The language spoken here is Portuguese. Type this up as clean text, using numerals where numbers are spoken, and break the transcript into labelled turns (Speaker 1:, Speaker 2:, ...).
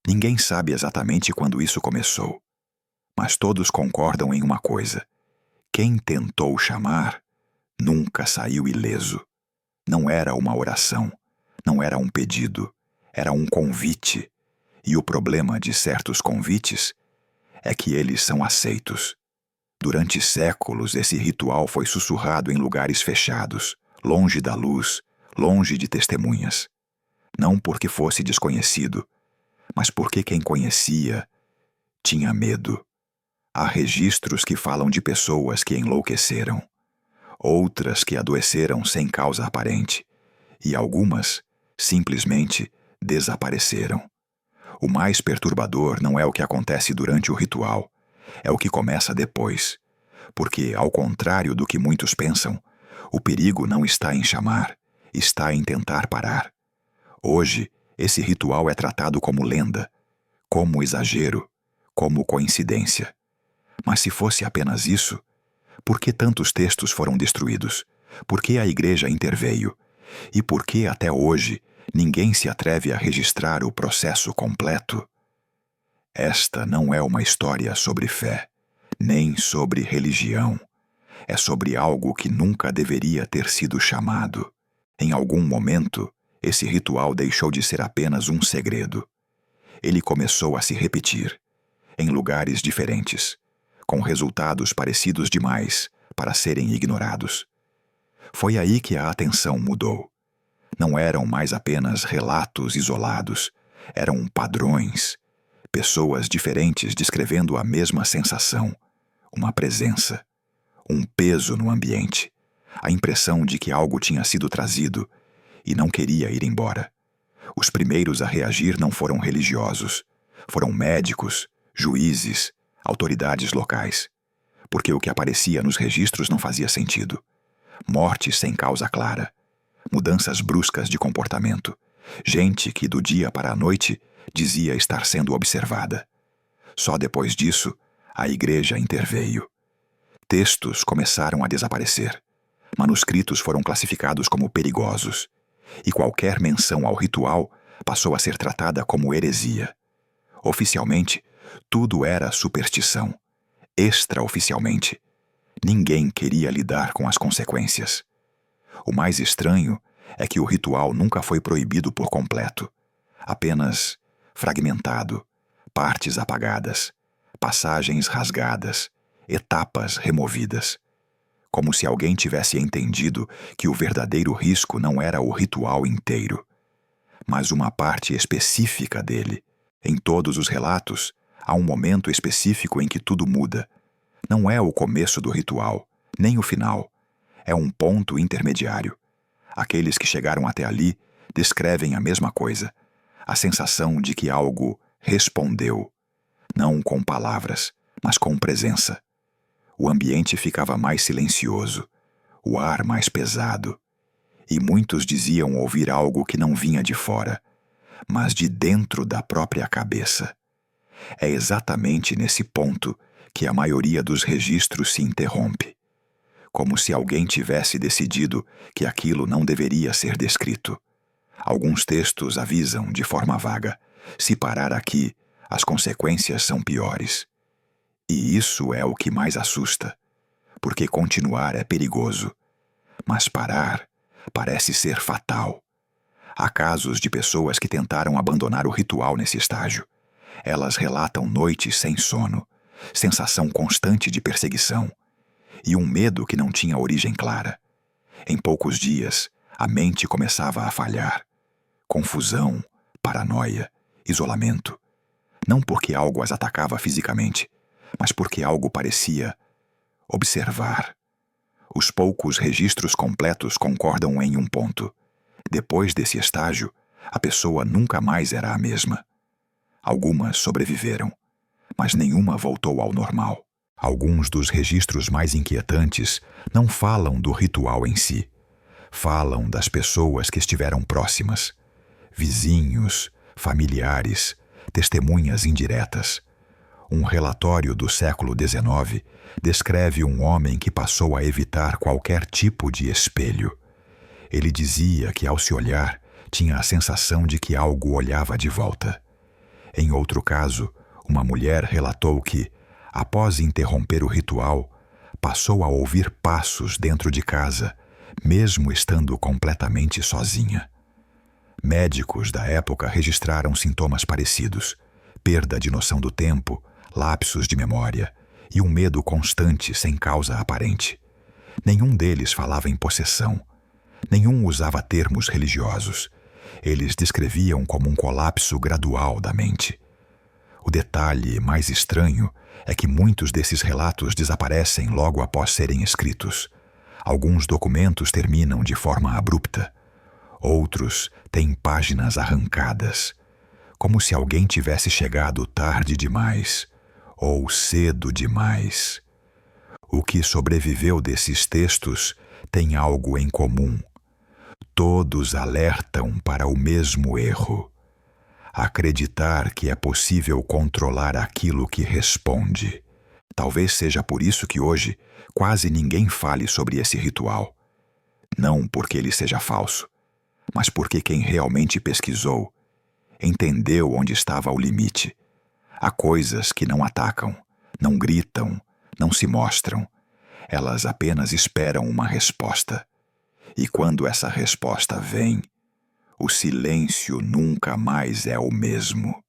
Speaker 1: Ninguém sabe exatamente quando isso começou, mas todos concordam em uma coisa: quem tentou chamar nunca saiu ileso. Não era uma oração, não era um pedido, era um convite. E o problema de certos convites é que eles são aceitos. Durante séculos, esse ritual foi sussurrado em lugares fechados, longe da luz, longe de testemunhas. Não porque fosse desconhecido, mas porque quem conhecia tinha medo. Há registros que falam de pessoas que enlouqueceram, outras que adoeceram sem causa aparente, e algumas simplesmente desapareceram. O mais perturbador não é o que acontece durante o ritual, é o que começa depois, porque, ao contrário do que muitos pensam, o perigo não está em chamar, está em tentar parar. Hoje, esse ritual é tratado como lenda, como exagero, como coincidência. Mas se fosse apenas isso, por que tantos textos foram destruídos? Por que a igreja interveio? E por que até hoje ninguém se atreve a registrar o processo completo? Esta não é uma história sobre fé, nem sobre religião. É sobre algo que nunca deveria ter sido chamado. Em algum momento, esse ritual deixou de ser apenas um segredo. Ele começou a se repetir, em lugares diferentes, com resultados parecidos demais para serem ignorados. Foi aí que a atenção mudou. Não eram mais apenas relatos isolados, eram padrões, pessoas diferentes descrevendo a mesma sensação, uma presença, um peso no ambiente, a impressão de que algo tinha sido trazido e não queria ir embora. Os primeiros a reagir não foram religiosos, foram médicos, juízes, autoridades locais, porque o que aparecia nos registros não fazia sentido. Mortes sem causa clara, mudanças bruscas de comportamento, gente que do dia para a noite dizia estar sendo observada. Só depois disso, a igreja interveio. Textos começaram a desaparecer. Manuscritos foram classificados como perigosos, e qualquer menção ao ritual passou a ser tratada como heresia. Oficialmente, tudo era superstição. Extraoficialmente, ninguém queria lidar com as consequências. O mais estranho é que o ritual nunca foi proibido por completo, apenas fragmentado, partes apagadas, passagens rasgadas, etapas removidas, como se alguém tivesse entendido que o verdadeiro risco não era o ritual inteiro, mas uma parte específica dele. Em todos os relatos, há um momento específico em que tudo muda. Não é o começo do ritual, nem o final. É um ponto intermediário. Aqueles que chegaram até ali descrevem a mesma coisa, a sensação de que algo respondeu, não com palavras, mas com presença. O ambiente ficava mais silencioso, o ar mais pesado, e muitos diziam ouvir algo que não vinha de fora, mas de dentro da própria cabeça. É exatamente nesse ponto que a maioria dos registros se interrompe, como se alguém tivesse decidido que aquilo não deveria ser descrito. Alguns textos avisam de forma vaga: se parar aqui, as consequências são piores. E isso é o que mais assusta, porque continuar é perigoso, mas parar parece ser fatal. Há casos de pessoas que tentaram abandonar o ritual nesse estágio. Elas relatam noites sem sono, sensação constante de perseguição e um medo que não tinha origem clara. Em poucos dias, a mente começava a falhar. Confusão, paranoia, isolamento. Não porque algo as atacava fisicamente, mas porque algo parecia observar. Os poucos registros completos concordam em um ponto. Depois desse estágio, a pessoa nunca mais era a mesma. Algumas sobreviveram, mas nenhuma voltou ao normal. Alguns dos registros mais inquietantes não falam do ritual em si. Falam das pessoas que estiveram próximas. Vizinhos, familiares, testemunhas indiretas. Um relatório do século XIX descreve um homem que passou a evitar qualquer tipo de espelho. Ele dizia que, ao se olhar, tinha a sensação de que algo olhava de volta. Em outro caso, uma mulher relatou que, após interromper o ritual, passou a ouvir passos dentro de casa, mesmo estando completamente sozinha. Médicos da época registraram sintomas parecidos: perda de noção do tempo, lapsos de memória e um medo constante sem causa aparente. Nenhum deles falava em possessão. Nenhum usava termos religiosos. Eles descreviam como um colapso gradual da mente. O detalhe mais estranho é que muitos desses relatos desaparecem logo após serem escritos. Alguns documentos terminam de forma abrupta. Outros têm páginas arrancadas, como se alguém tivesse chegado tarde demais ou cedo demais. O que sobreviveu desses textos tem algo em comum. Todos alertam para o mesmo erro: acreditar que é possível controlar aquilo que responde. Talvez seja por isso que hoje quase ninguém fale sobre esse ritual. Não porque ele seja falso, mas porque quem realmente pesquisou entendeu onde estava o limite. Há coisas que não atacam, não gritam, não se mostram. Elas apenas esperam uma resposta. E quando essa resposta vem, o silêncio nunca mais é o mesmo.